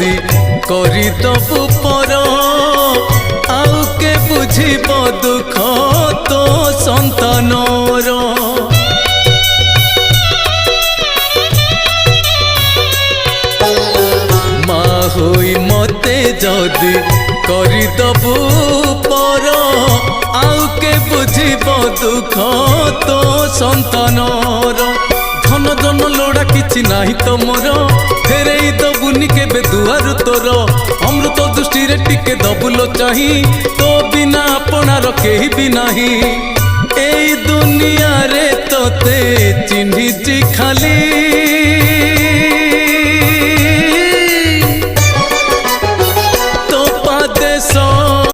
जदि करदबु पर आउ के बुझिब दुख तो संतानर। माँ होई मते जदि करदबु पर आउ के बुझिब दुख तो संतानर। धन जन लोड़ा किछि नाही तो मोर फेरई दबुनि केबे दुआर तोर। अमृत दृष्टि रे टिके दबुलो चाही तो बिना अपनार केही भी नाही। एई दुनिया रे तोते चिन्हिछि खाली